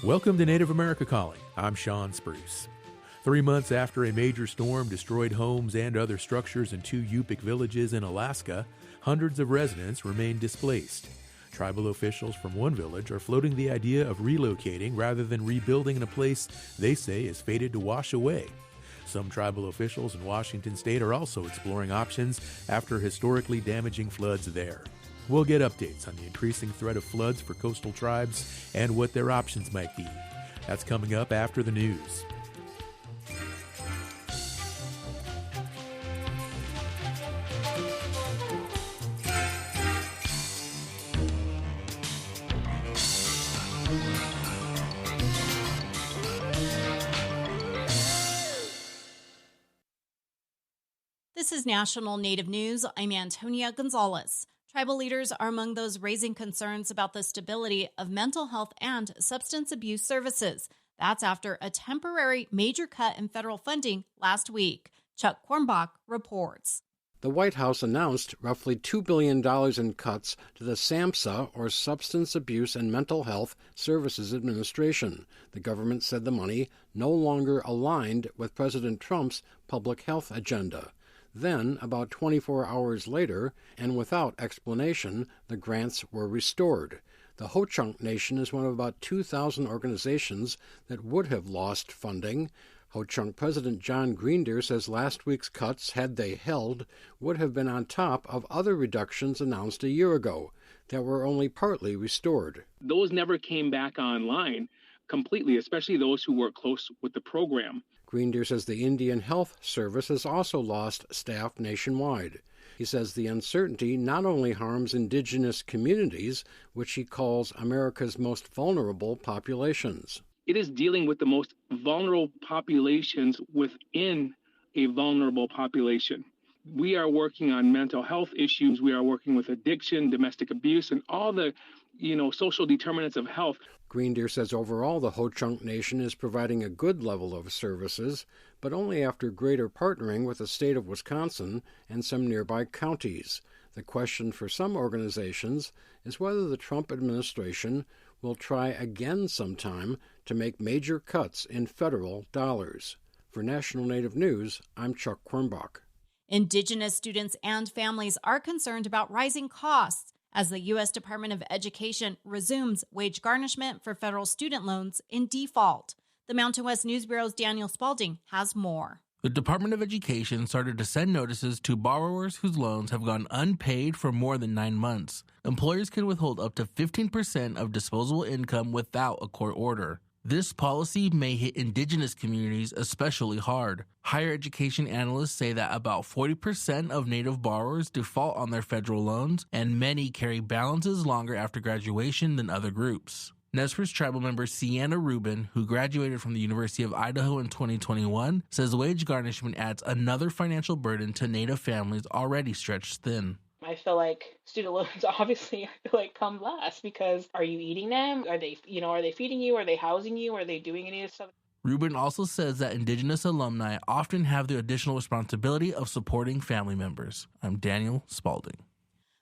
Welcome to Native America Calling. I'm Sean Spruce. 3 months after a major storm destroyed homes and other structures in 2 Yupik villages in Alaska, hundreds of residents remain displaced. Tribal officials from one village are floating the idea of relocating rather than rebuilding in a place they say is fated to wash away. Some tribal officials in Washington state are also exploring options after historically damaging floods there. We'll get updates on the increasing threat of floods for coastal tribes and what their options might be. That's coming up after the news. This is National Native News. I'm Antonia Gonzalez. Tribal leaders are among those raising concerns about the stability of mental health and substance abuse services. That's after a temporary major cut in federal funding last week. Chuck Kornbach reports. The White House announced roughly $2 billion in cuts to the SAMHSA, or Substance Abuse and Mental Health Services Administration. The government said the money no longer aligned with President Trump's public health agenda. Then, about 24 hours later, and without explanation, the grants were restored. The Ho-Chunk Nation is one of about 2,000 organizations that would have lost funding. Ho-Chunk President John Greendeer says last week's cuts, had they held, would have been on top of other reductions announced a year ago that were only partly restored. Those never came back online completely, especially those who work close with the program. Greendeer says the Indian Health Service has also lost staff nationwide. He says the uncertainty not only harms indigenous communities, which he calls America's most vulnerable populations. It is dealing with the most vulnerable populations within a vulnerable population. We are working on mental health issues. We are working with addiction, domestic abuse, and all the social determinants of health. Greendeer says overall the Ho-Chunk Nation is providing a good level of services, but only after greater partnering with the state of Wisconsin and some nearby counties. The question for some organizations is whether the Trump administration will try again sometime to make major cuts in federal dollars. For National Native News, I'm Chuck Kornbach. Indigenous students and families are concerned about rising costs as the U.S. Department of Education resumes wage garnishment for federal student loans in default. The Mountain West News Bureau's Daniel Spalding has more. The Department of Education started to send notices to borrowers whose loans have gone unpaid for more than 9 months. Employers can withhold up to 15% of disposable income without a court order. This policy may hit indigenous communities especially hard. Higher education analysts say that about 40% of Native borrowers default on their federal loans, and many carry balances longer after graduation than other groups. Nez Perce tribal member Sienna Rubin, who graduated from the University of Idaho in 2021, says wage garnishment adds another financial burden to Native families already stretched thin. I feel like student loans obviously come last because are you eating them? Are they feeding you? Are they housing you? Are they doing any of this stuff? Rubin also says that Indigenous alumni often have the additional responsibility of supporting family members. I'm Daniel Spalding.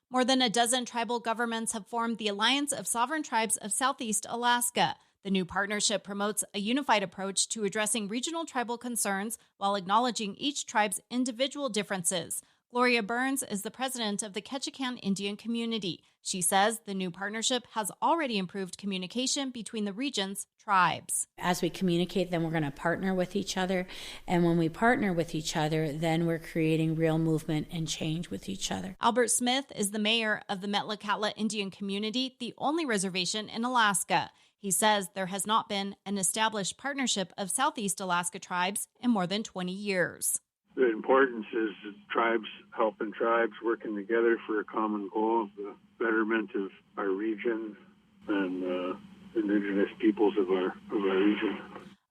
More than a dozen tribal governments have formed the Alliance of Sovereign Tribes of Southeast Alaska. The new partnership promotes a unified approach to addressing regional tribal concerns while acknowledging each tribe's individual differences. Gloria Burns is the president of the Ketchikan Indian community. She says the new partnership has already improved communication between the region's tribes. As we communicate, then we're going to partner with each other. And when we partner with each other, then we're creating real movement and change with each other. Albert Smith is the mayor of the Metlakatla Indian community, the only reservation in Alaska. He says there has not been an established partnership of Southeast Alaska tribes in more than 20 years. The importance is tribes helping tribes working together for a common goal of the betterment of our region and indigenous peoples of our region.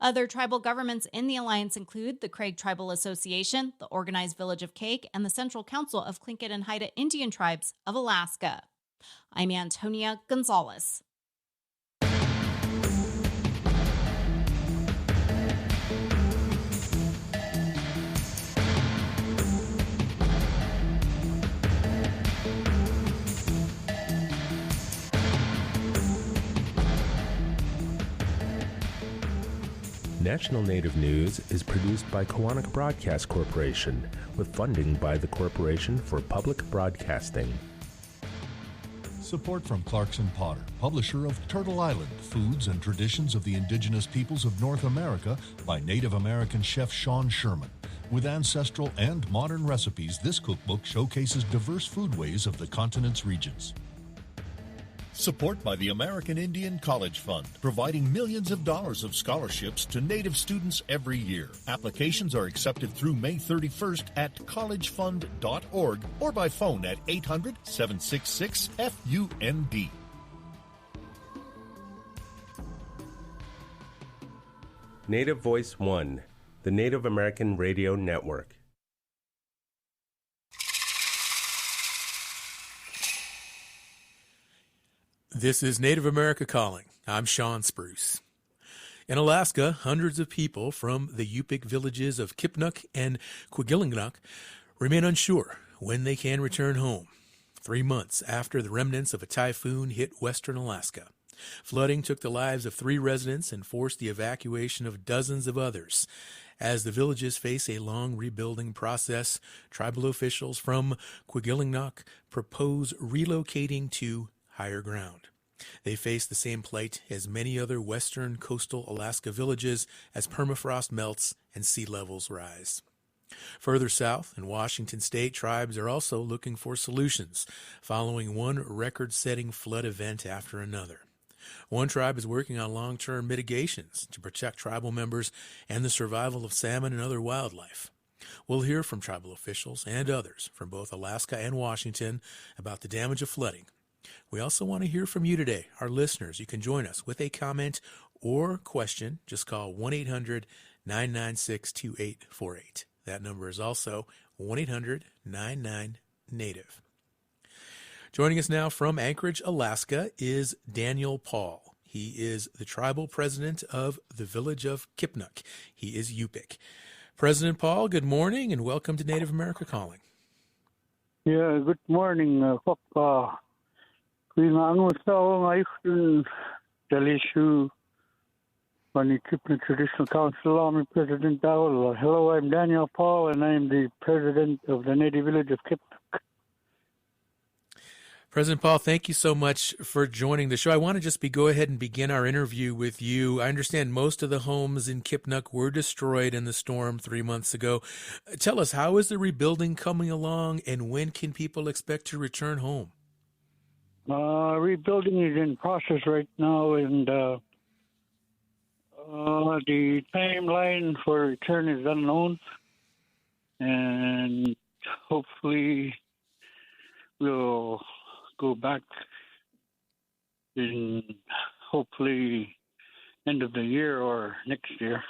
Other tribal governments in the alliance include the Craig Tribal Association, the Organized Village of Cake, and the Central Council of Tlingit and Haida Indian Tribes of Alaska. I'm Antonia Gonzalez. National Native News is produced by Koahnic Broadcast Corporation with funding by the Corporation for Public Broadcasting. Support from Clarkson Potter, publisher of Turtle Island, Foods and Traditions of the Indigenous Peoples of North America by Native American chef Sean Sherman. With ancestral and modern recipes, this cookbook showcases diverse foodways of the continent's regions. Support by the American Indian College Fund, providing millions of dollars of scholarships to Native students every year. Applications are accepted through May 31st at collegefund.org or by phone at 800-766-FUND. Native Voice One, the Native American Radio Network. This is Native America Calling. I'm Sean Spruce. In Alaska, hundreds of people from the Yupik villages of Kipnuk and Quigilingnuck remain unsure when they can return home, 3 months after the remnants of a typhoon hit western Alaska. Flooding took the lives of 3 residents and forced the evacuation of dozens of others. As the villages face a long rebuilding process, tribal officials from Quigilingnuck propose relocating to higher ground. They face the same plight as many other western coastal Alaska villages as permafrost melts and sea levels rise. Further south in Washington state, tribes are also looking for solutions following one record-setting flood event after another. One tribe is working on long-term mitigations to protect tribal members and the survival of salmon and other wildlife. We'll hear from tribal officials and others from both Alaska and Washington about the damage of flooding. We also want to hear from you today, our listeners. You can join us with a comment or question. Just call 1-800-996-2848. That number is also 1-800-99-NATIVE. Joining us now from Anchorage, Alaska, is Daniel Paul. He is the tribal president of the village of Kipnuk. He is Yupik. President Paul, good morning and welcome to Native America Calling. Yeah, good morning, Delishu, Kipnuk Traditional Council, Army President Dowell. Hello, I'm Daniel Paul, and I'm the president of the native village of Kipnuk. President Paul, thank you so much for joining the show. I want to just go ahead and begin our interview with you. I understand most of the homes in Kipnuk were destroyed in the storm 3 months ago. Tell us, how is the rebuilding coming along, and when can people expect to return home? Rebuilding is in process right now, and the timeline for return is unknown, and hopefully we'll go back in hopefully end of the year or next year.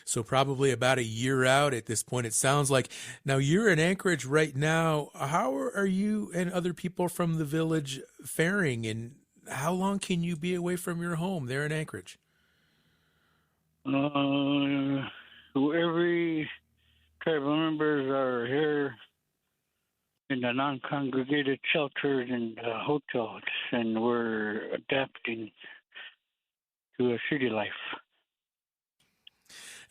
So probably about a year out at this point, it sounds like. Now, you're in Anchorage right now. How are you and other people from the village faring, and how long can you be away from your home there in Anchorage? Every tribal members are here in the non-congregated shelters and hotels, and we're adapting to a city life.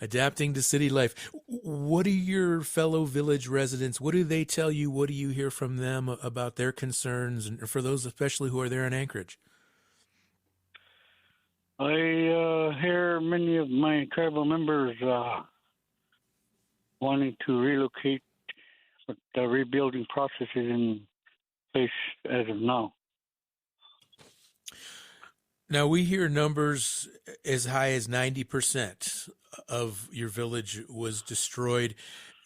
Adapting to city life. What do your fellow village residents, what do they tell you? What do you hear from them about their concerns, and for those especially who are there in Anchorage? I hear many of my tribal members wanting to relocate, but the rebuilding process is in place as of now. Now, we hear numbers as high as 90% of your village was destroyed.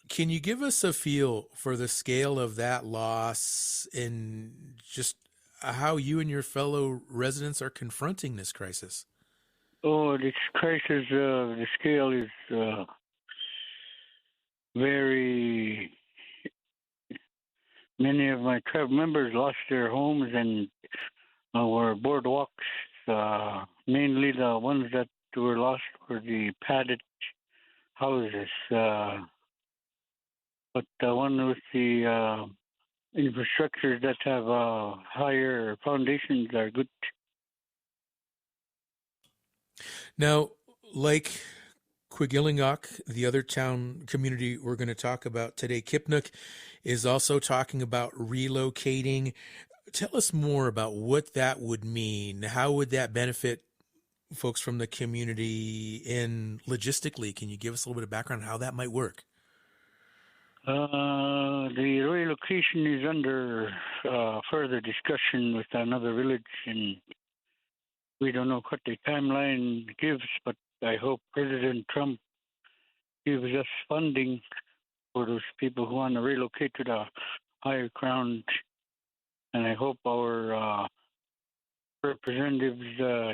Can you give us a feel for the scale of that loss and just how you and your fellow residents are confronting this crisis? Oh, this crisis, the scale is very... Many of my tribe members lost their homes and our boardwalks. Mainly the ones that were lost were the padded houses. But the one with the infrastructures that have higher foundations are good. Now, like Quigillingok, the other town community we're going to talk about today, Kipnuk is also talking about relocating. Tell us more about what that would mean. How would that benefit folks from the community, and logistically, can you give us a little bit of background on how that might work? The relocation is under further discussion with another village, and we don't know what the timeline gives, but I hope President Trump gives us funding for those people who want to relocate to the higher ground, and I hope our representatives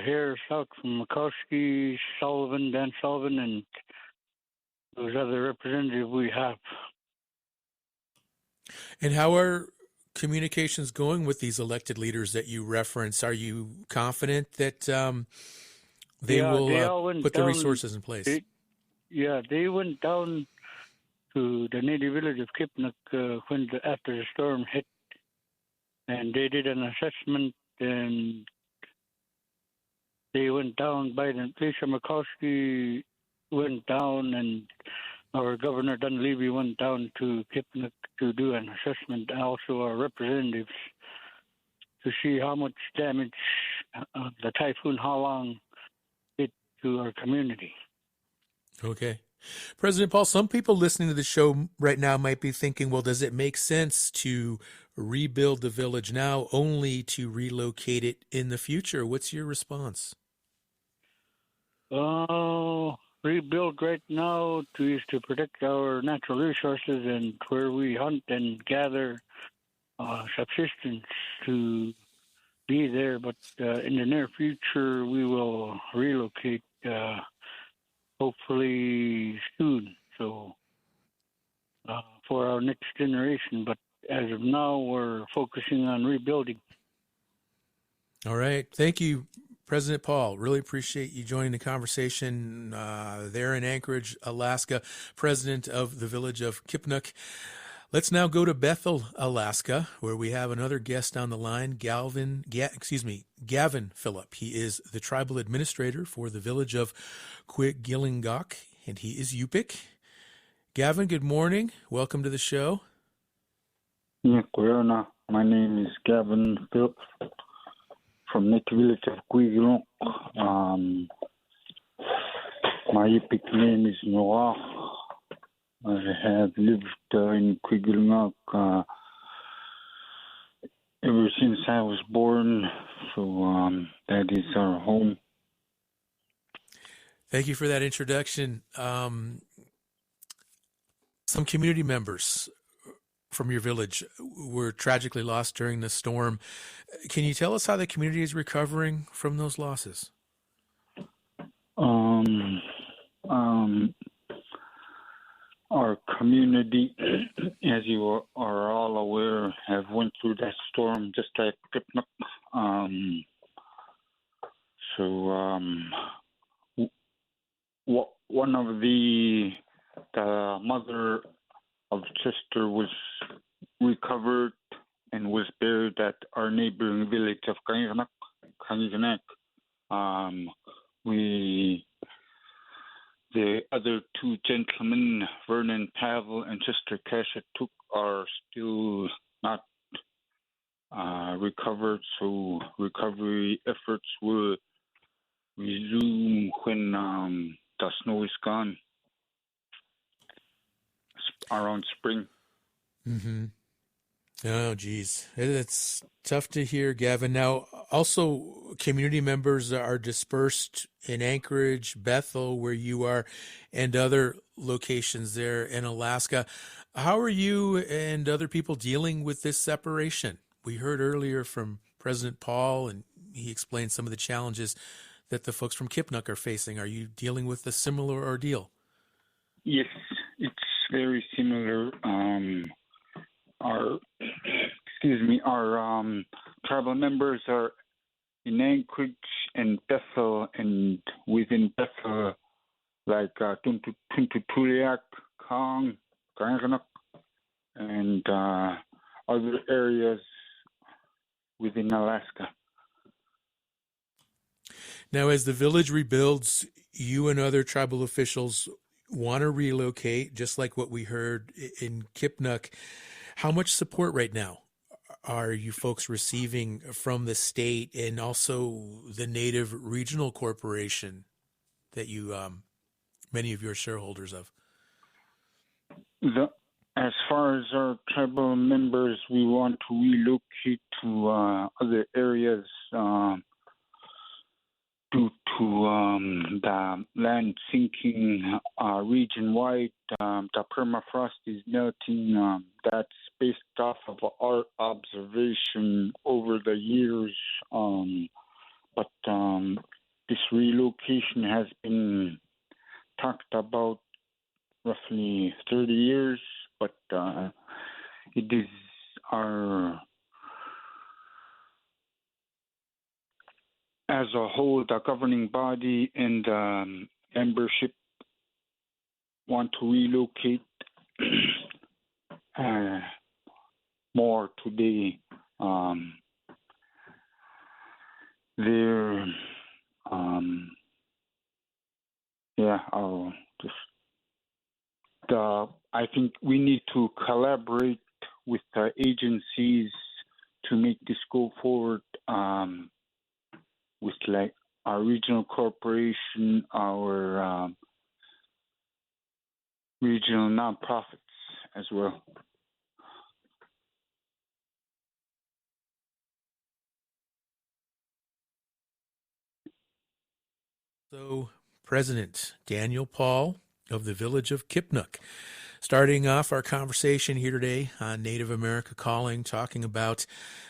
here south from Murkowski, Sullivan, Dan Sullivan, and those other representatives we have. And how are communications going with these elected leaders that you reference? Are you confident that they will put the resources in place? They went down to the native village of Kipnuk after the storm hit, and they did an assessment, and they went down. Biden, Lisa Murkowski went down, and our Governor Dunleavy went down to Kipnuk to do an assessment, and also our representatives, to see how much damage the typhoon, how long it to our community. Okay. President Paul, some people listening to the show right now might be thinking, well, does it make sense to rebuild the village now only to relocate it in the future? What's your response? Rebuild right now is to protect our natural resources and where we hunt and gather subsistence to be there. But in the near future, we will relocate, hopefully soon. So for our next generation. But as of now, we're focusing on rebuilding. All right. Thank you, President Paul. Really appreciate you joining the conversation there in Anchorage, Alaska, president of the village of Kipnuk. Let's now go to Bethel, Alaska, where we have another guest on the line, Gavin Phillip. He is the tribal administrator for the village of Quigillingok, and he is Yupik. Gavin, good morning. Welcome to the show. Yeah, Corona. My name is Gavin Phillip from native village of Quigillingok. My Yupik name is Noah. I have lived in Quigillingok ever since I was born, so that is our home. Thank you for that introduction. Some community members from your village were tragically lost during the storm. Can you tell us how the community is recovering from those losses? Our community, as you are all aware, have went through that storm just like Kipnuk. One of the mother of Chester was recovered and was buried at our neighboring village of Kangiganak. The other two gentlemen, Vernon Pavel and Chester Kashatuk, are still not recovered, so recovery efforts will resume when the snow is gone, around spring. Mm-hmm. Oh, geez. It's tough to hear, Gavin. Now, also, community members are dispersed in Anchorage, Bethel, where you are, and other locations there in Alaska. How are you and other people dealing with this separation? We heard earlier from President Paul, and he explained some of the challenges that the folks from Kipnuk are facing. Are you dealing with a similar ordeal? Yes, it's very similar. Our tribal members are in Anchorage and Bethel, and within Bethel, like Tuntutuliak, Kong, Karanganuk, and other areas within Alaska. Now, as the village rebuilds, you and other tribal officials want to relocate, just like what we heard in Kipnuk. How much support right now are you folks receiving from the state and also the Native Regional Corporation that you, many of your shareholders of? As far as our tribal members, we want to relocate to other areas due to the land sinking region-wide. The permafrost is melting. That's based off of our observation over the years. But this relocation has been talked about roughly 30 years, but it is our, as a whole, the governing body and membership want to relocate more today. I'll just. I think we need to collaborate with the agencies to make this go forward, with like our regional corporation, our regional nonprofits as well. So, President Daniel Paul of the village of Kipnuk, starting off our conversation here today on Native America Calling, talking about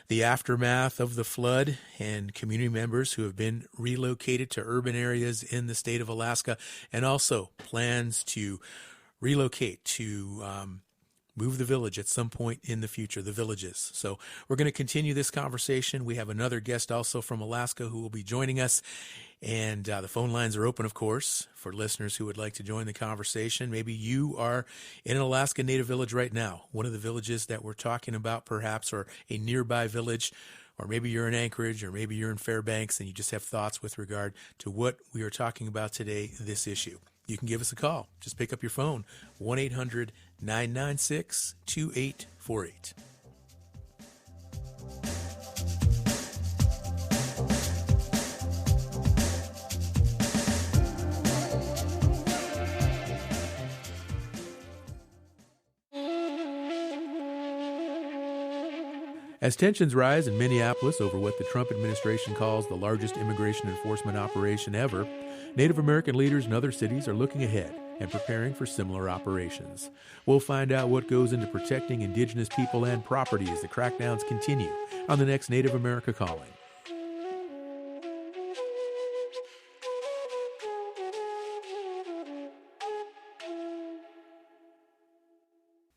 the aftermath of the flood and community members who have been relocated to urban areas in the state of Alaska, and also plans to relocate to move the village at some point in the future, the villages. So we're going to continue this conversation. We have another guest also from Alaska who will be joining us. And the phone lines are open, of course, for listeners who would like to join the conversation. Maybe you are in an Alaska Native village right now, one of the villages that we're talking about perhaps, or a nearby village, or maybe you're in Anchorage, or maybe you're in Fairbanks, and you just have thoughts with regard to what we are talking about today, this issue. You can give us a call. Just pick up your phone, 1-800-996-2848. As tensions rise in Minneapolis over what the Trump administration calls the largest immigration enforcement operation ever, Native American leaders in other cities are looking ahead and preparing for similar operations. We'll find out what goes into protecting indigenous people and property as the crackdowns continue on the next Native America Calling.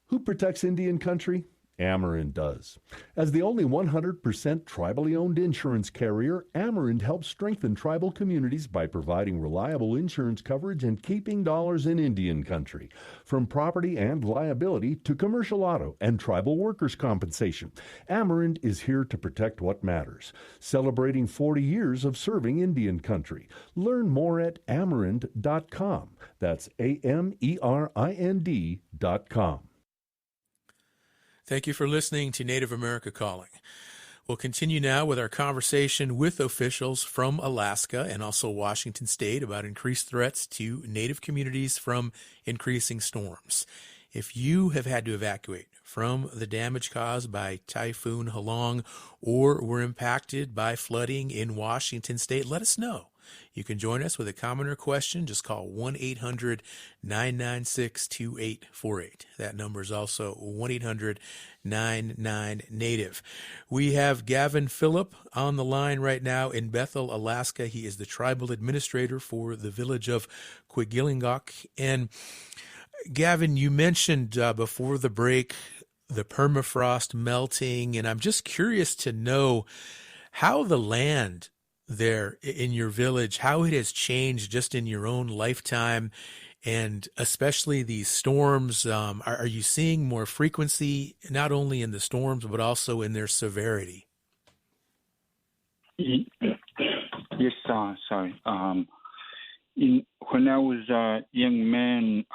Who protects Indian country? Amerind does. As the only 100% tribally owned insurance carrier, Amerind helps strengthen tribal communities by providing reliable insurance coverage and keeping dollars in Indian country. From property and liability to commercial auto and tribal workers' compensation, Amerind is here to protect what matters. Celebrating 40 years of serving Indian country. Learn more at amerind.com. That's AMERIND.com. Thank you for listening to Native America Calling. We'll continue now with our conversation with officials from Alaska and also Washington State about increased threats to Native communities from increasing storms. If you have had to evacuate from the damage caused by Typhoon Halong or were impacted by flooding in Washington State, let us know. You can join us with a comment or question. Just call 1-800-996-2848. That number is also 1-800-99-NATIVE. We have Gavin Phillip on the line right now in Bethel, Alaska. He is the tribal administrator for the village of Quigilingok. And Gavin, you mentioned before the break the permafrost melting, and I'm just curious to know how the land there in your village, how it has changed just in your own lifetime, and especially these storms. Are you seeing more frequency, not only in the storms, but also in their severity? Yes, sorry. When I was a young man,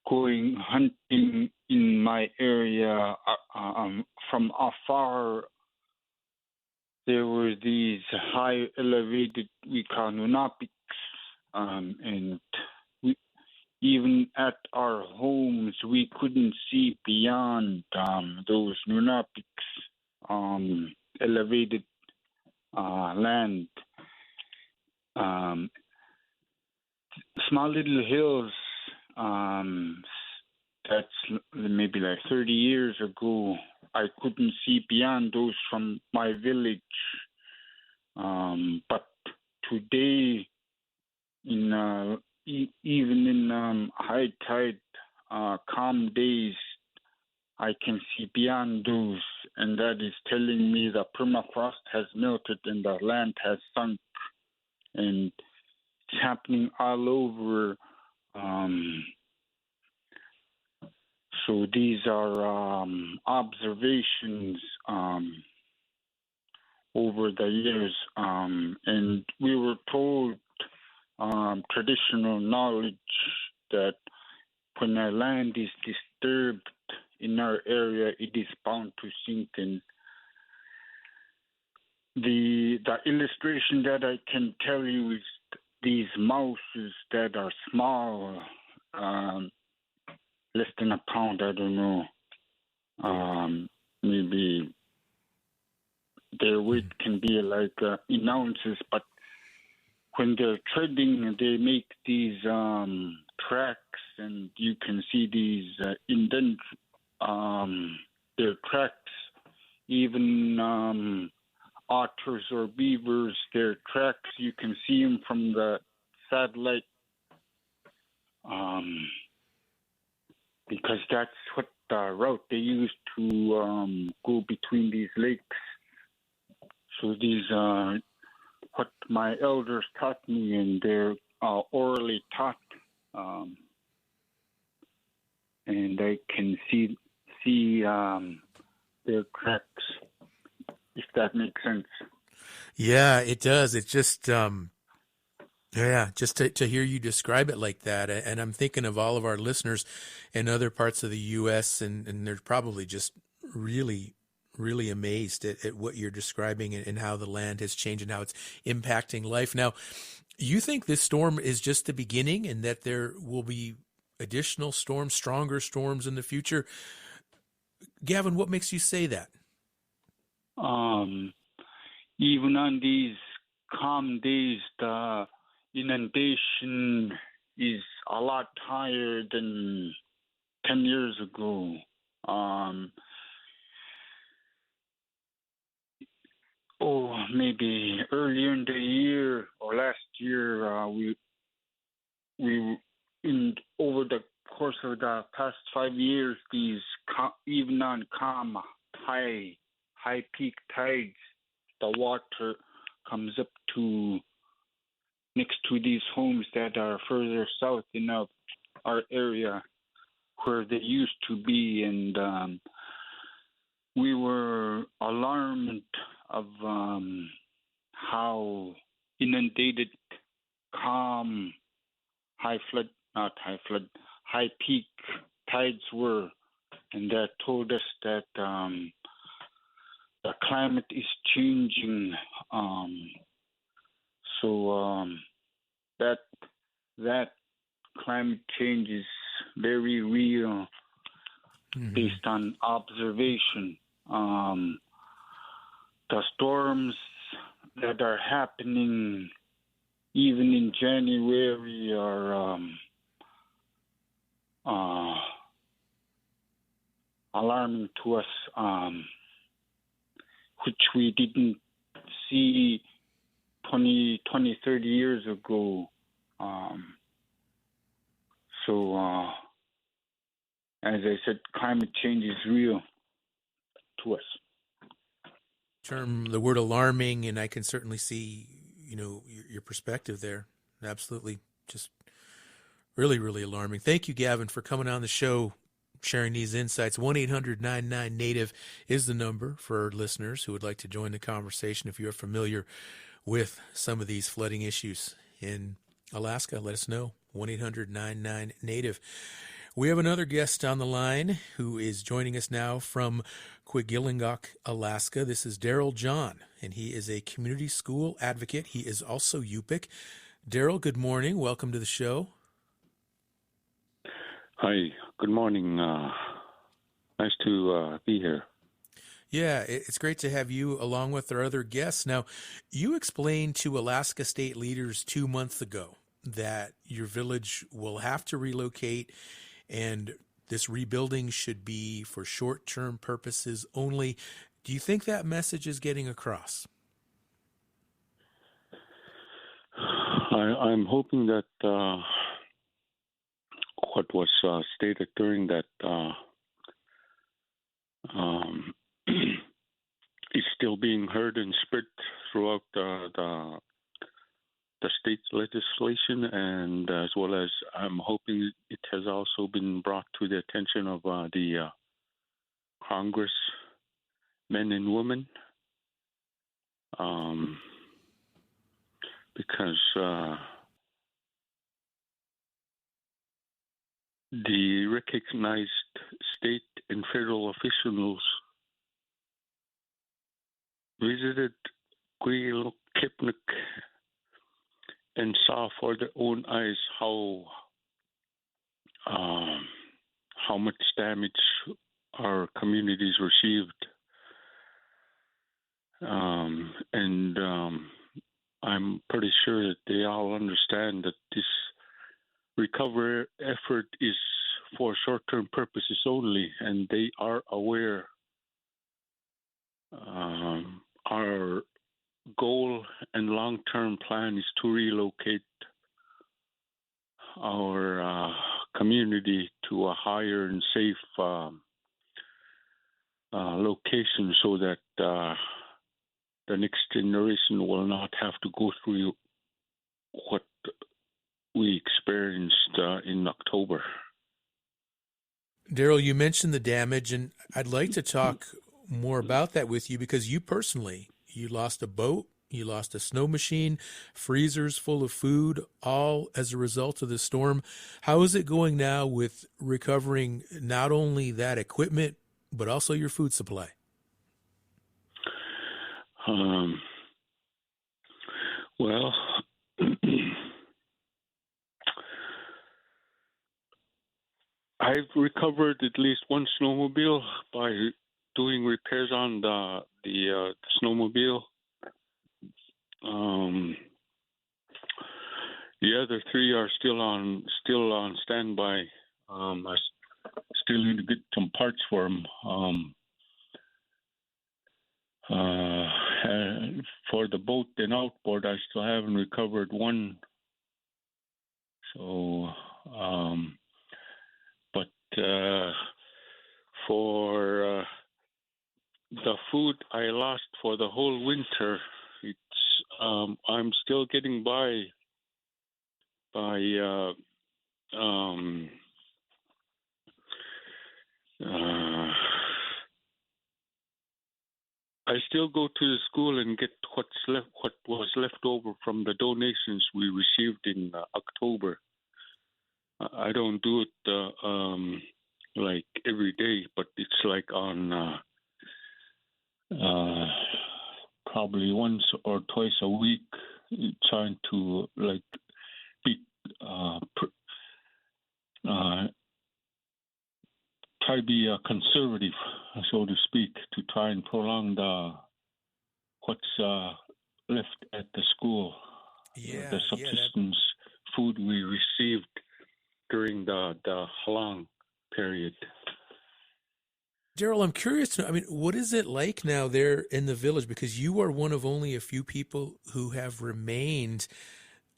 going hunting in my area, from afar, there were these high elevated, we call nunapics, and even at our homes, we couldn't see beyond those nunapics, elevated land. Small little hills, that's maybe like 30 years ago. I couldn't see beyond those from my village. But today, in even in high tide, calm days, I can see beyond those, and that is telling me the permafrost has melted and the land has sunk, and it's happening all over. So these are observations over the years, and we were told traditional knowledge that when a land is disturbed in our area, it is bound to sink. And the illustration that I can tell you is these mouses that are small, less than a pound, I don't know. Maybe their weight can be like in ounces, but when they're treading, they make these tracks, and you can see these indent their tracks. Even otters or beavers, their tracks, you can see them from the satellite, because that's what the route they use to go between these lakes. So these are what my elders taught me, and they're orally taught, and I can see their tracks, if that makes sense. Yeah, it does. It just, just to hear you describe it like that. And I'm thinking of all of our listeners in other parts of the U.S., and they're probably just really, really amazed at what you're describing and how the land has changed and how it's impacting life. Now, you think this storm is just the beginning and that there will be additional storms, stronger storms in the future? Gavin, what makes you say that? Even on these calm days, the inundation is a lot higher than 10 years ago. Maybe earlier in the year or last year, we over the course of the past 5 years, these even on calm high peak tides, the water comes up to next to these homes that are further south in our area where they used to be, and we were alarmed of how inundated, calm, high peak tides were, and that told us that the climate is changing. So that climate change is very real, based on observation. The storms that are happening even in January are alarming to us, which we didn't see 20, 30 years ago. So, as I said, climate change is real to us. The word alarming, and I can certainly see, your perspective there. Absolutely, just really, really alarming. Thank you, Gavin, for coming on the show sharing these insights. 1-800-99-NATIVE is the number for listeners who would like to join the conversation. If you're familiar with some of these flooding issues in Alaska, let us know. 1-800-99-NATIVE. We have another guest on the line who is joining us now from Quigilingok, Alaska. This is Daryl John, and he is a community school advocate. He is also Yupik. Daryl, good morning. Welcome to the show. Hi, good morning. Nice to be here. Yeah, it's great to have you along with our other guests. Now, you explained to Alaska state leaders 2 months ago that your village will have to relocate and this rebuilding should be for short-term purposes only. Do you think that message is getting across? I'm hoping that what was stated during that is still being heard and spread throughout the state legislation, and as well as I'm hoping it has also been brought to the attention of the Congress men and women, because the recognized state and federal officials visited Quigilingok and saw for their own eyes how much damage our communities received, and I'm pretty sure that they all understand that this recovery effort is for short-term purposes only, and they are aware. Our goal and long-term plan is to relocate our community to a higher and safe location so that the next generation will not have to go through what we experienced in October. Daryl, you mentioned the damage, and I'd like to talk more about that with you because you personally, you lost a boat, you lost a snow machine, freezers full of food, all as a result of the storm. How is it going now with recovering not only that equipment, but also your food supply? Well, I've recovered at least one snowmobile by doing repairs on the snowmobile. The other three are still on standby. I still need to get some parts for them. And for the boat and outboard, I still haven't recovered one. So, but for the food I lost for the whole winter, it's I'm still getting by. I still go to the school and get what was left over from the donations we received in October. I don't do it like every day, but it's like on probably once or twice a week, trying to like be try to be conservative, so to speak, to try and prolong what's left at the school. The subsistence food we received during the long period. Daryl, I'm curious to know, what is it like now there in the village? Because you are one of only a few people who have remained.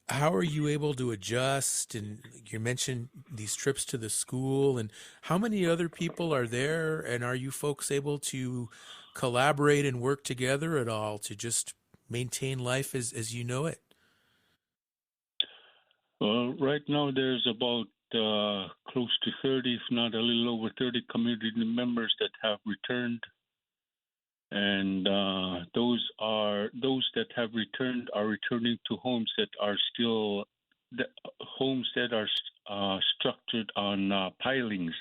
How are you able to adjust? And you mentioned these trips to the school, and how many other people are there? And are you folks able to collaborate and work together at all to just maintain life as you know it? Well, right now there's about close to 30, if not a little over 30 community members that have returned. And those that have returned are returning to homes that are still structured on pilings.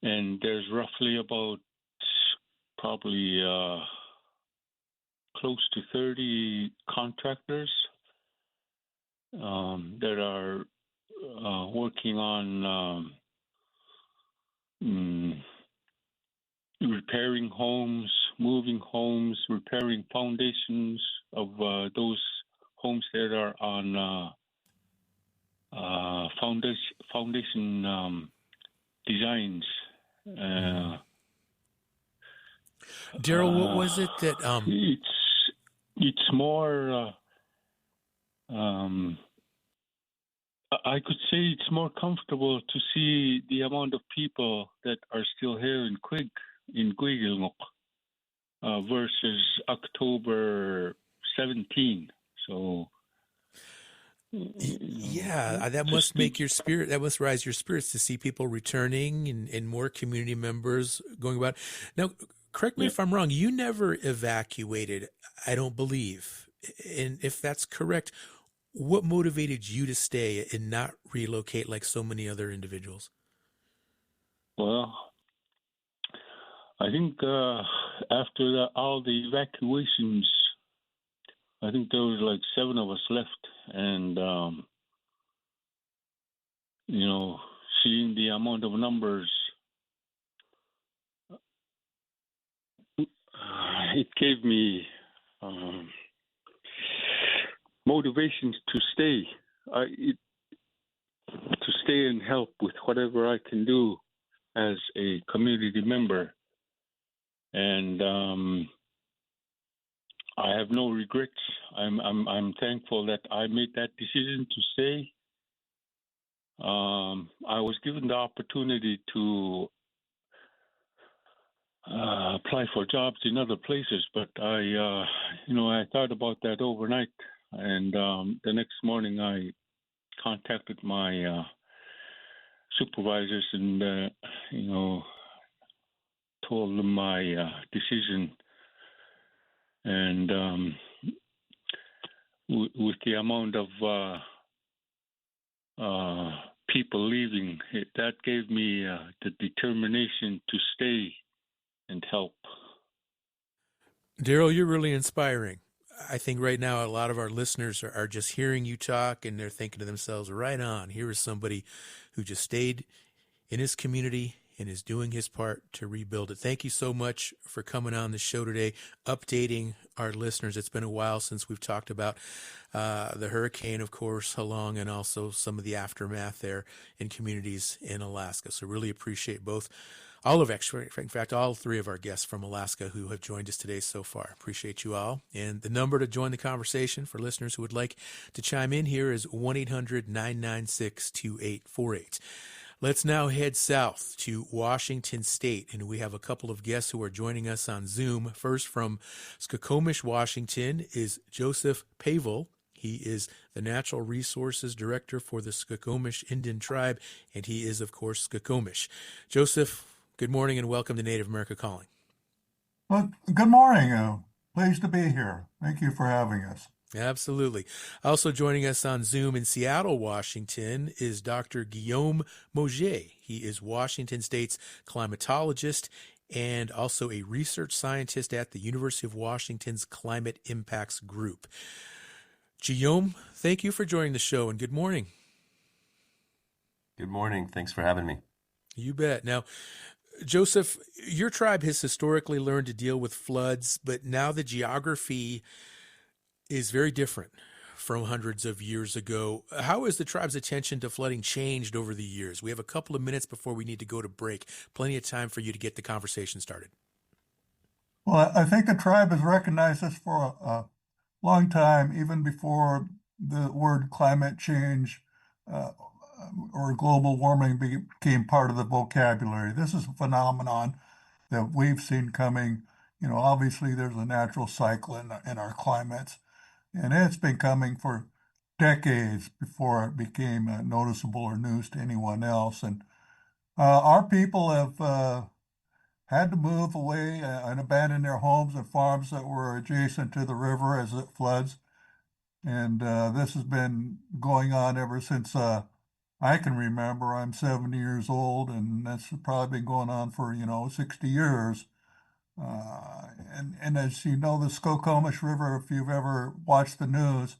And there's roughly about probably close to 30 contractors that are working on repairing homes, moving homes, repairing foundations of those homes that are on foundation designs. Daryl, what was it that it's more I could say it's more comfortable to see the amount of people that are still here in Guigelnok versus October 17. So yeah, that must make your spirit, that must rise your spirits to see people returning and more community members going about. Now, correct me if I'm wrong, you never evacuated, I don't believe. And if that's correct, what motivated you to stay and not relocate like so many other individuals? Well, I think after all the evacuations, I think there was like 7 of us left. And, seeing the amount of numbers, it gave me motivations to stay. To stay and help with whatever I can do as a community member. And I have no regrets. I'm thankful that I made that decision to stay. I was given the opportunity to apply for jobs in other places, but I thought about that overnight, and the next morning I contacted my supervisors and told them my decision. And with the amount of people leaving, that gave me the determination to stay and help. Daryl, you're really inspiring. I think right now a lot of our listeners are just hearing you talk and they're thinking to themselves, right on, here is somebody who just stayed in his community and is doing his part to rebuild it. Thank you so much for coming on the show today, updating our listeners. It's been a while since we've talked about the hurricane, of course, along, and also some of the aftermath there in communities in Alaska. So really appreciate all 3 of our guests from Alaska who have joined us today so far. Appreciate you all. And the number to join the conversation for listeners who would like to chime in here is 1-800-996-2848. Let's now head south to Washington State, and we have a couple of guests who are joining us on Zoom. First, from Skokomish, Washington, is Joseph Pavel. He is the Natural Resources Director for the Skokomish Indian Tribe, and he is, of course, Skokomish. Joseph, good morning and welcome to Native America Calling. Well, good morning. Pleased to be here. Thank you for having us. Absolutely. Also joining us on Zoom in Seattle, Washington, is Dr. Guillaume Mauger. He is Washington State's climatologist and also a research scientist at the University of Washington's Climate Impacts Group. Guillaume, thank you for joining the show, and good morning. Good morning. Thanks for having me. You bet. Now, Joseph, your tribe has historically learned to deal with floods, but now the geography is very different from hundreds of years ago. How has the tribe's attention to flooding changed over the years? We have a couple of minutes before we need to go to break. Plenty of time for you to get the conversation started. Well, I think the tribe has recognized this for a long time, even before the word climate change or global warming became part of the vocabulary. This is a phenomenon that we've seen coming. Obviously there's a natural cycle in our climates, and it's been coming for decades before it became noticeable or news to anyone else. And our people have had to move away and abandon their homes and farms that were adjacent to the river as it floods. And this has been going on ever since I can remember. I'm 70 years old, and that's probably been going on for, 60 years. And as you know, the Skokomish River, if you've ever watched the news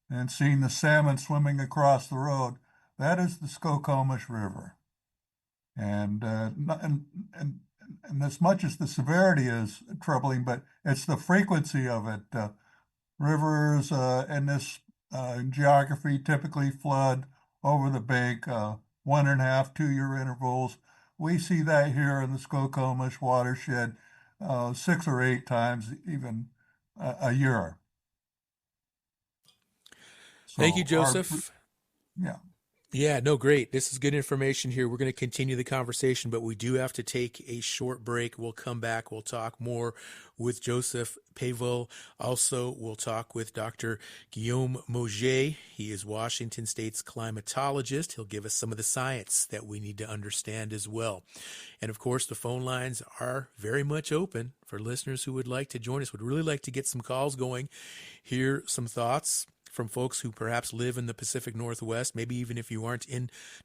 and seen the salmon swimming across the road, that is the Skokomish River. And as much as the severity is troubling, but it's the frequency of it. Rivers in this geography typically flood over the bank 1.5, 2 year intervals. We see that here in the Skokomish watershed 6 or 8 times even a year. So Thank you, Joseph. Yeah, no, great. This is good information here. We're going to continue the conversation, but we do have to take a short break. We'll come back. We'll talk more with Joseph Pavol. Also, we'll talk with Dr. Guillaume Mauger. He is Washington State's climatologist. He'll give us some of the science that we need to understand as well. And of course, the phone lines are very much open for listeners who would like to join us, would really like to get some calls going, hear some thoughts from folks who perhaps live in the Pacific Northwest, maybe even if you aren't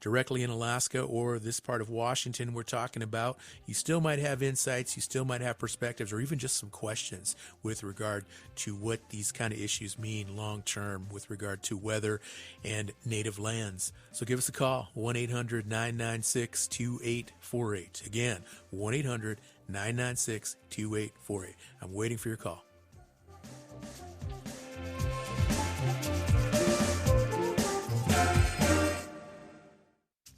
directly in Alaska or this part of Washington we're talking about, you still might have insights, you still might have perspectives, or even just some questions with regard to what these kind of issues mean long-term with regard to weather and native lands. So give us a call, 1-800-996-2848. Again, 1-800-996-2848. I'm waiting for your call.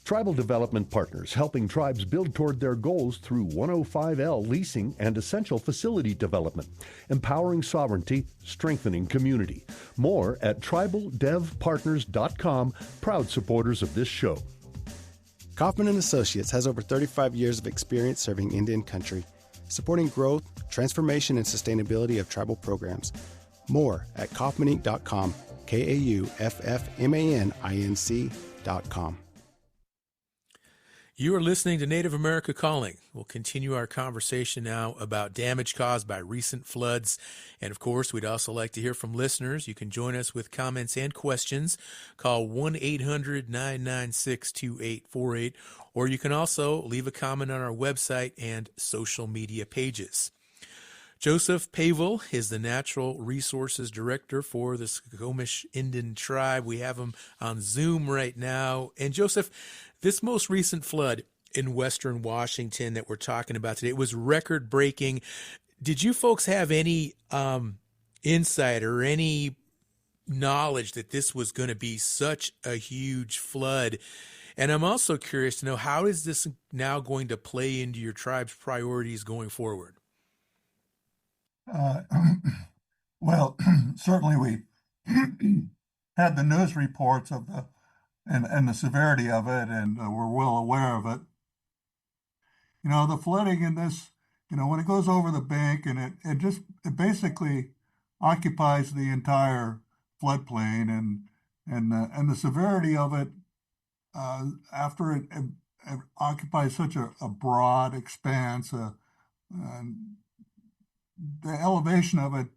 Tribal Development Partners, helping tribes build toward their goals through 105L leasing and essential facility development, empowering sovereignty, strengthening community. More at tribaldevpartners.com, proud supporters of this show. Kaufman & Associates has over 35 years of experience serving Indian country, supporting growth, transformation, and sustainability of tribal programs. More at kaufmaninc.com, KAUFFMANINC.com. You are listening to Native America Calling. We'll continue our conversation now about damage caused by recent floods. And of course, we'd also like to hear from listeners. You can join us with comments and questions. Call 1-800-996-2848, or you can also leave a comment on our website and social media pages. Joseph Pavol is the Natural Resources Director for the Skokomish Indian Tribe. We have him on Zoom right now. And Joseph, this most recent flood in western Washington that we're talking about today, it was record-breaking. Did you folks have any insight or any knowledge that this was going to be such a huge flood? And I'm also curious to know, how is this now going to play into your tribe's priorities going forward? Well, certainly we had the news reports of and the severity of it, and we're well aware of it. The flooding in this, when it goes over the bank, and it basically occupies the entire floodplain, and the severity of it after it occupies such a broad expanse, the elevation of it,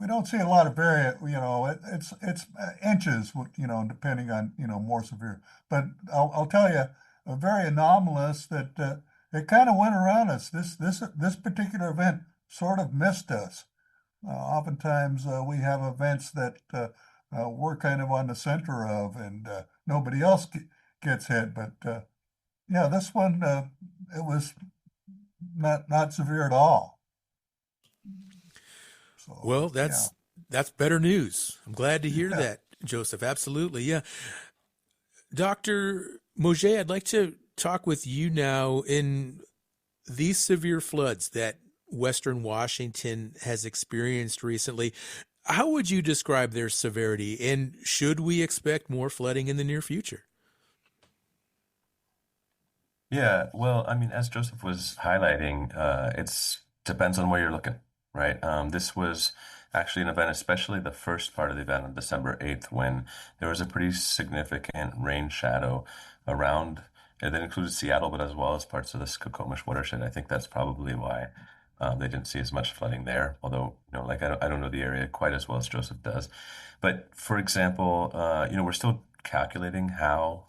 we don't see a lot of it's inches, depending on, more severe. But I'll tell you, very anomalous that it kind of went around us. This particular event sort of missed us. Oftentimes we have events that we're kind of on the center of, and nobody else gets hit. But this one, it was not severe at all. So, well, that's better news. I'm glad to hear that, Joseph. Absolutely, yeah. Dr. Mauger, I'd like to talk with you now. In these severe floods that Western Washington has experienced recently, how would you describe their severity, and should we expect more flooding in the near future? Yeah, well, I mean, as Joseph was highlighting, it's depends on where you're looking, right? This was actually an event, especially the first part of the event on December 8th, when there was a pretty significant rain shadow around, and that included Seattle, but as well as parts of the Skokomish watershed. I think that's probably why they didn't see as much flooding there, although, like I don't know the area quite as well as Joseph does. But for example, we're still calculating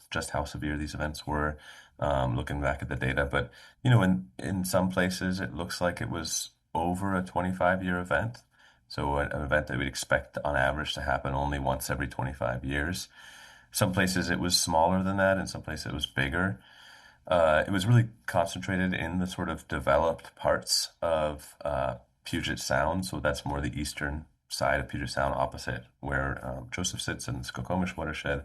just how severe these events were, looking back at the data. But, in some places, it looks like it was over a 25-year event. So an event that we'd expect on average to happen only once every 25 years. Some places it was smaller than that, and some places it was bigger. It was really concentrated in the sort of developed parts of Puget Sound. So that's more the eastern side of Puget Sound, opposite where Joseph sits in the Skokomish watershed.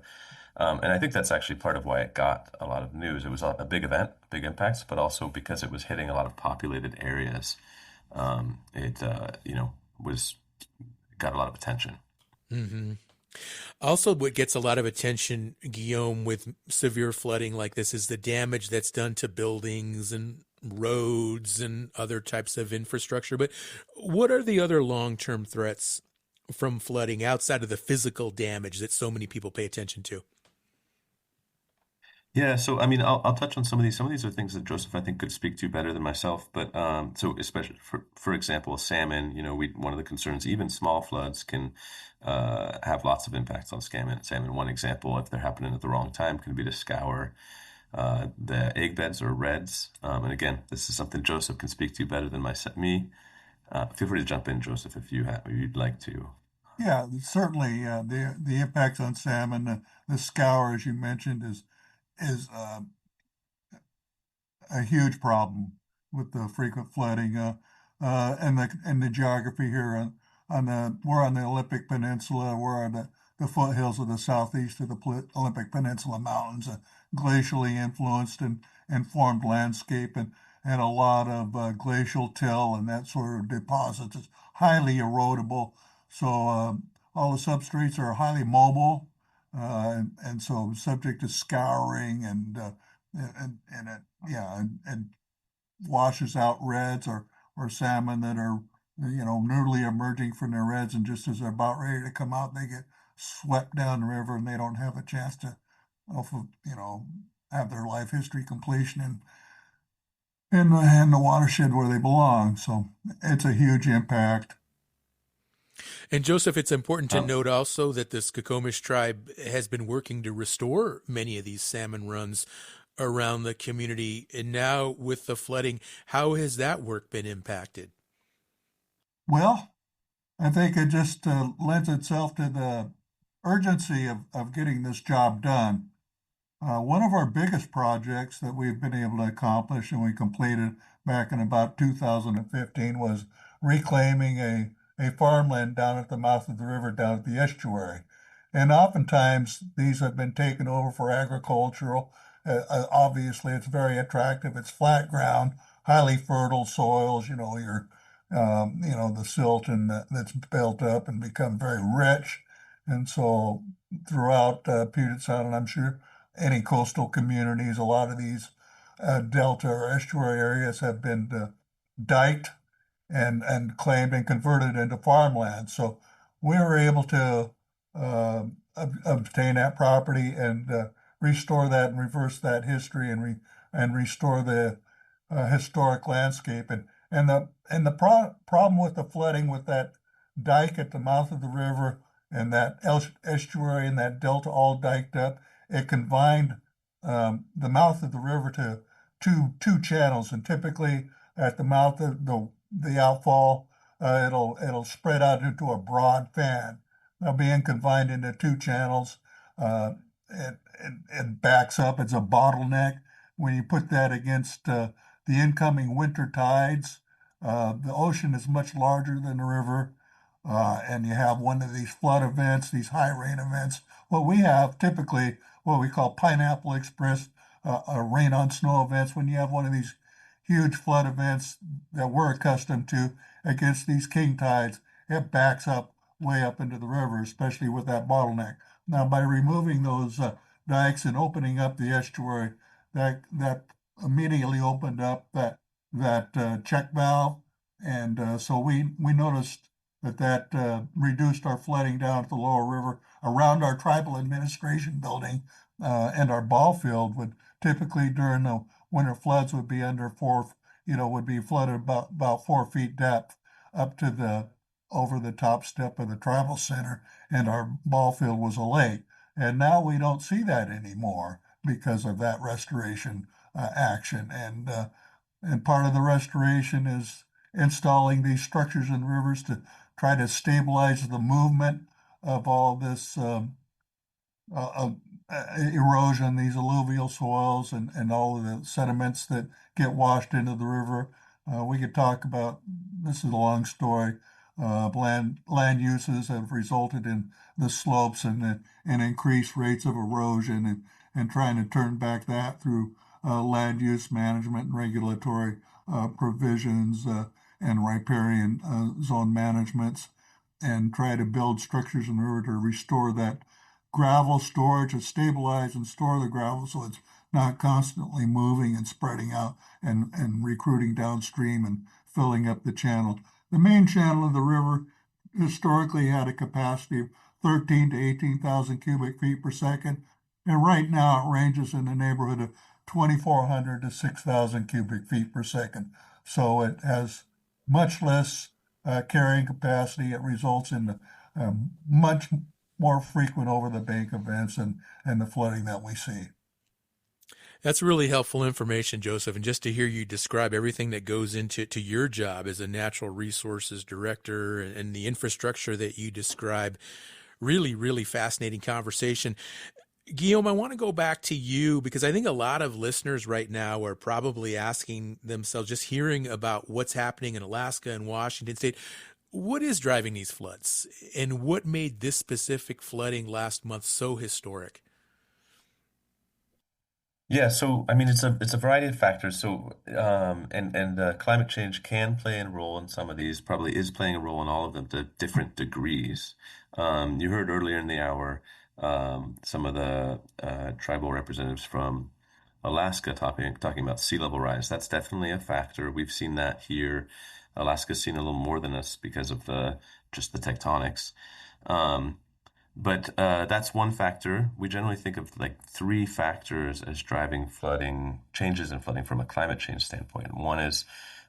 And I think that's actually part of why it got a lot of news. It was a big event, big impacts, but also because it was hitting a lot of populated areas. It was got a lot of attention. Mm-hmm. Also, what gets a lot of attention, Guillaume, with severe flooding like this is the damage that's done to buildings and roads and other types of infrastructure. But what are the other long-term threats from flooding outside of the physical damage that so many people pay attention to? Yeah, so I mean, I'll touch on some of these. Some of these are things that Joseph, I think, could speak to better than myself. But so especially for example, salmon. One of the concerns, even small floods can have lots of impacts on salmon. Salmon, one example, if they're happening at the wrong time, can be to scour the egg beds or redds. And again, this is something Joseph can speak to better than me. Feel free to jump in, Joseph, if you'd like to. Yeah, certainly. The impacts on salmon, the scour, as you mentioned, is a huge problem with the frequent flooding, and the geography here we're on the Olympic Peninsula. We're on the foothills of the southeast of the Olympic Peninsula mountains, a glacially influenced and formed landscape, and a lot of glacial till and that sort of deposits. It's highly erodible, so all the substrates are highly mobile, and so subject to scouring and it, yeah, and washes out redds or salmon that are newly emerging from their redds, and just as they're about ready to come out, they get swept down the river, and they don't have a chance to have their life history completion in the watershed where they belong. So it's a huge impact. And Joseph, it's important to note also that the Skokomish tribe has been working to restore many of these salmon runs around the community. And now with the flooding, how has that work been impacted? Well, I think it just lends itself to the urgency of getting this job done. One of our biggest projects that we've been able to accomplish and we completed back in about 2015 was reclaiming a farmland down at the mouth of the river, down at the estuary. And oftentimes these have been taken over for agricultural. Obviously, it's very attractive. It's flat ground, highly fertile soils. The silt that's built up and become very rich. And so throughout Puget Sound, and I'm sure any coastal communities, a lot of these delta or estuary areas have been diked and claimed and converted into farmland. So we were able to obtain that property and restore that and reverse that history and restore the historic landscape. And the problem with the flooding with that dike at the mouth of the river and that estuary and that delta all diked up, it confined the mouth of the river to two channels, and typically at the mouth of the outfall, it'll spread out into a broad fan. Now, being confined into two channels, it backs up. It's a bottleneck. When you put that against the incoming winter tides, the ocean is much larger than the river, and you have one of these flood events, these high rain events. What we have typically, what we call Pineapple Express rain on snow events, when you have one of these huge flood events that we're accustomed to against these king tides, it backs up way up into the river, especially with that bottleneck. Now, by removing those dikes and opening up the estuary, that immediately opened up that check valve, And so we noticed that reduced our flooding down at the lower river around our tribal administration building, and our ball field would typically during the winter floods would be under would be flooded about 4 feet depth up to the over the top step of the tribal center, and our ball field was a lake. And now we don't see that anymore because of that restoration action. And part of the restoration is installing these structures in rivers to try to stabilize the movement of all this erosion, these alluvial soils, and all of the sediments that get washed into the river. We could talk about, this is a long story, land uses have resulted in the slopes and increased rates of erosion, and trying to turn back that through land use management and regulatory provisions and riparian zone managements, and try to build structures in order to restore that gravel storage, to stabilize and store the gravel so it's not constantly moving and spreading out and recruiting downstream and filling up the channel. The main channel of the river historically had a capacity of 13 to 18,000 cubic feet per second, and right now it ranges in the neighborhood of 2,400 to 6,000 cubic feet per second. So it has much less carrying capacity. It results in much more frequent over the bank events and the flooding that we see. That's really helpful information, Joseph. And just to hear you describe everything that goes into your job as a natural resources director and the infrastructure that you describe, really, really fascinating conversation. Guillaume, I want to go back to you because I think a lot of listeners right now are probably asking themselves, just hearing about what's happening in Alaska and Washington State, what is driving these floods, and what made this specific flooding last month so historic? Yeah, so I mean, it's a variety of factors. So, and climate change can play a role in some of these. Probably is playing a role in all of them to different degrees. You heard earlier in the hour some of the tribal representatives from Alaska talking about sea level rise. That's definitely a factor. We've seen that here. Alaska's seen a little more than us because of just the tectonics. But that's one factor. We generally think of like three factors as driving changes in flooding from a climate change standpoint. One is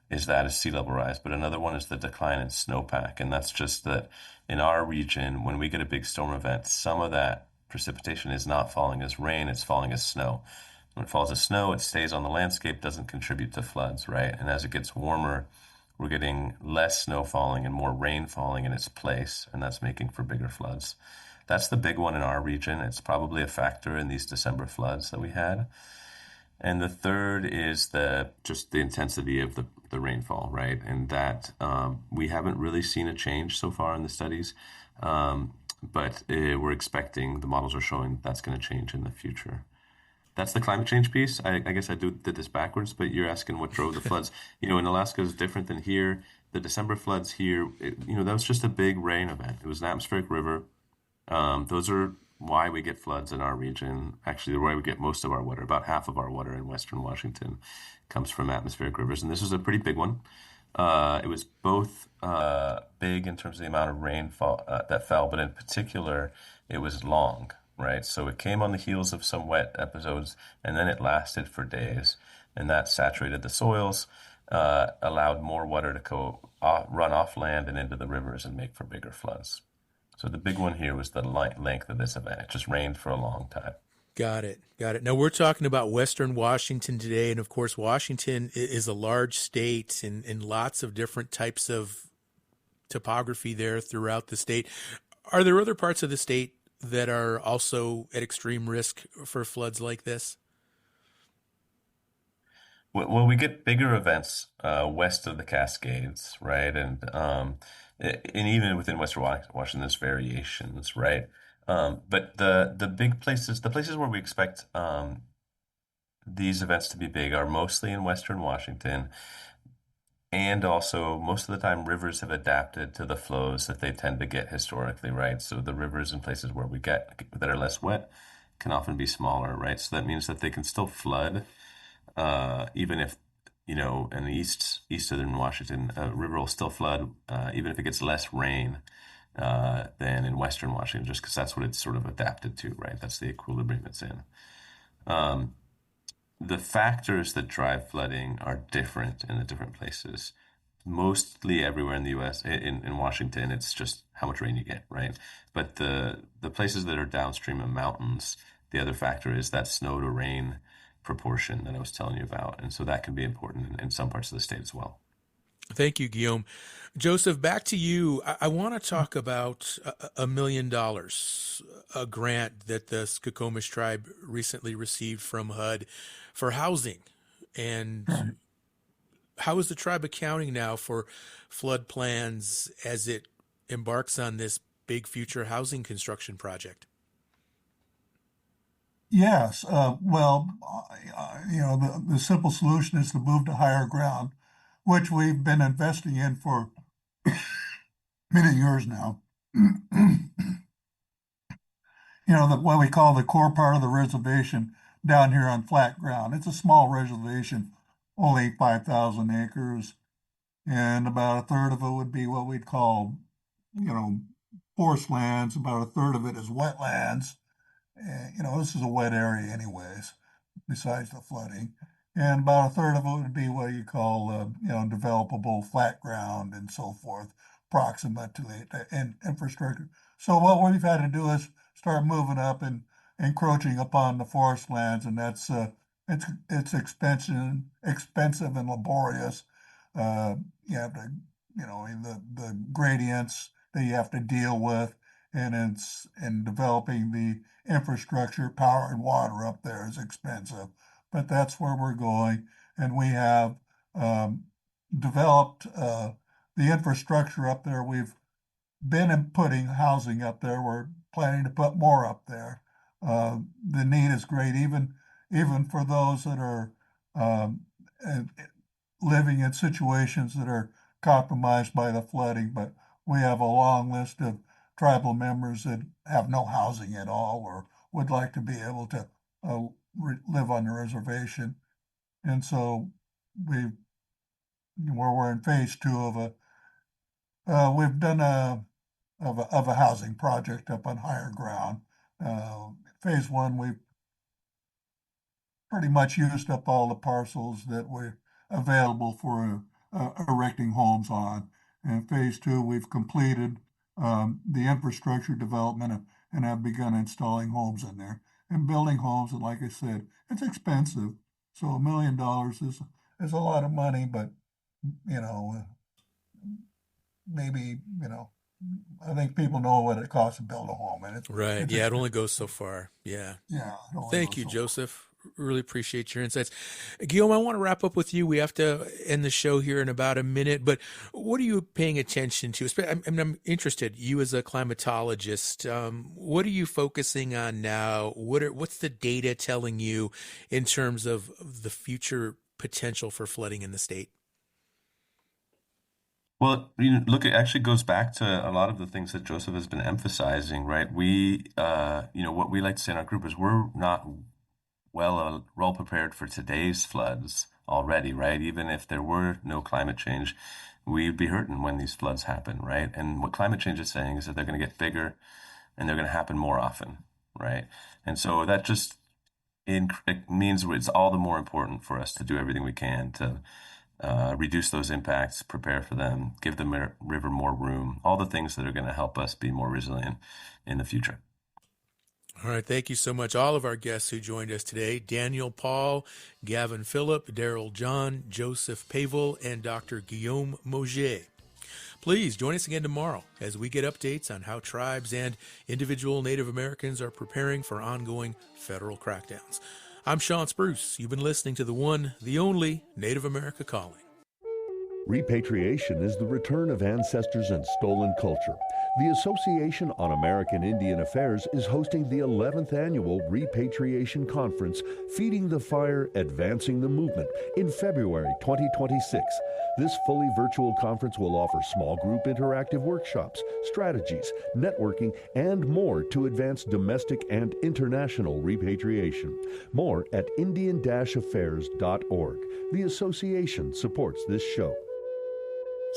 that sea level rise, but another one is the decline in snowpack. And that's just that in our region, when we get a big storm event, some of that precipitation is not falling as rain, it's falling as snow. When it falls as snow, it stays on the landscape, doesn't contribute to floods, right? And as it gets warmer, we're getting less snow falling and more rain falling in its place, and that's making for bigger floods. That's the big one in our region. It's probably a factor in these December floods that we had. And the third is just the intensity of the rainfall, right? And that we haven't really seen a change so far in the studies, but we're expecting, the models are showing that's going to change in the future. That's the climate change piece. I guess I did this backwards, but you're asking what drove the floods. In Alaska is different than here. The December floods here, that was just a big rain event. It was an atmospheric river. Those are why we get floods in our region. Actually, why we get most of our water. About half of our water in Western Washington comes from atmospheric rivers, and this was a pretty big one. It was both big in terms of the amount of rainfall that fell, but in particular, it was long. Right, so it came on the heels of some wet episodes, and then it lasted for days, and that saturated the soils, allowed more water to run off land and into the rivers and make for bigger floods. So the big one here was the length of this event. It just rained for a long time. Got it. Now, we're talking about Western Washington today, and of course, Washington is a large state and lots of different types of topography there throughout the state. Are there other parts of the state that are also at extreme risk for floods like this? Well, we get bigger events west of the Cascades, right? And even within Western Washington, there's variations, right? But the big places, the places where we expect these events to be big are mostly in Western Washington. And also, most of the time, rivers have adapted to the flows that they tend to get historically, right? So the rivers in places where we get that are less wet can often be smaller, right? So that means that they can still flood, even if in east southern Washington, a river will still flood even if it gets less rain than in western Washington, just because that's what it's sort of adapted to, right? That's the equilibrium it's in. The factors that drive flooding are different in the different places. Mostly everywhere in the U.S., in Washington, it's just how much rain you get, right? But the places that are downstream of mountains, the other factor is that snow to rain proportion that I was telling you about. And so that can be important in some parts of the state as well. Thank you, Guillaume. Joseph, back to you. I want to talk about $1 million, a grant that the Skokomish tribe recently received from HUD for housing. And how is the tribe accounting now for flood plans as it embarks on this big future housing construction project? Yes. The simple solution is to move to higher ground, which we've been investing in for many years now. What we call the core part of the reservation down here on flat ground. It's a small reservation, only 5,000 acres, and about a third of it would be what we'd call, forest lands. About a third of it is wetlands. This is a wet area anyways, besides the flooding. And about a third of it would be what you call, developable flat ground and so forth, proximate to the infrastructure. So what we've had to do is start moving up and encroaching upon the forest lands, and that's it's expensive and laborious. You have to, the gradients that you have to deal with, and developing the infrastructure, power and water up there is expensive. But that's where we're going, and we have developed the infrastructure up there. We've been putting housing up there. We're planning to put more up there. The need is great, even for those that are living in situations that are compromised by the flooding. But we have a long list of tribal members that have no housing at all or would like to be able to live on the reservation. And so we're in phase 2 of we've done a housing project up on higher ground. Phase 1, we've pretty much used up all the parcels that were available for erecting homes on. And phase 2, we've completed the infrastructure development and have begun installing homes in there and building homes. And like I said, it's expensive. So $1 million is a lot of money, but maybe I think people know what it costs to build a home, and right. Yeah, it only goes so far. Yeah. Yeah. Thank you, Joseph. Really appreciate your insights. Guillaume, I want to wrap up with you. We have to end the show here in about a minute, but what are you paying attention to? I'm interested, you as a climatologist, what are you focusing on now? What's the data telling you in terms of the future potential for flooding in the state? Well, look, it actually goes back to a lot of the things that Joseph has been emphasizing, right? We, what we like to say in our group is we're not well prepared for today's floods already, right? Even if there were no climate change, we'd be hurting when these floods happen, right? And what climate change is saying is that they're going to get bigger and they're going to happen more often, right? And so that just it means it's all the more important for us to do everything we can to reduce those impacts, prepare for them, give the river more room, all the things that are going to help us be more resilient in the future. All right. Thank you so much. All of our guests who joined us today, Daniel Paul, Gavin Phillip, Daryl John, Joseph Pavel, and Dr. Guillaume Mauger. Please join us again tomorrow as we get updates on how tribes and individual Native Americans are preparing for ongoing federal crackdowns. I'm Sean Spruce. You've been listening to the one, the only Native America Calling. Repatriation is the return of ancestors and stolen culture. The Association on American Indian Affairs is hosting the 11th annual Repatriation Conference, Feeding the Fire, Advancing the Movement, in February 2026. This fully virtual conference will offer small group interactive workshops, strategies, networking, and more to advance domestic and international repatriation. More at Indian-Affairs.org. The association supports this show.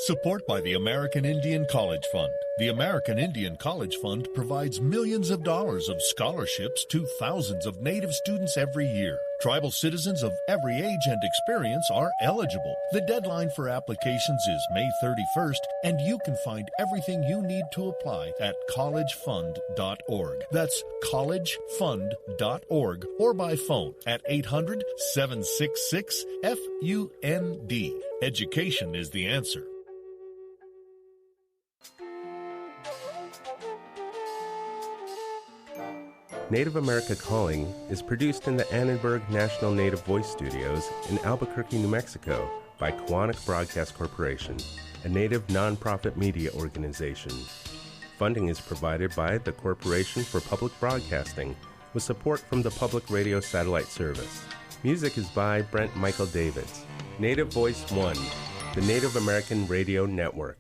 Support by the American Indian College Fund. The American Indian College Fund provides millions of dollars of scholarships to thousands of Native students every year. Tribal citizens of every age and experience are eligible. The deadline for applications is May 31st, and you can find everything you need to apply at collegefund.org. That's collegefund.org or by phone at 800-766-FUND. Education is the answer. Native America Calling is produced in the Annenberg National Native Voice Studios in Albuquerque, New Mexico by Quantic Broadcast Corporation, a Native nonprofit media organization. Funding is provided by the Corporation for Public Broadcasting with support from the Public Radio Satellite Service. Music is by Brent Michael Davids. Native Voice One, the Native American Radio Network.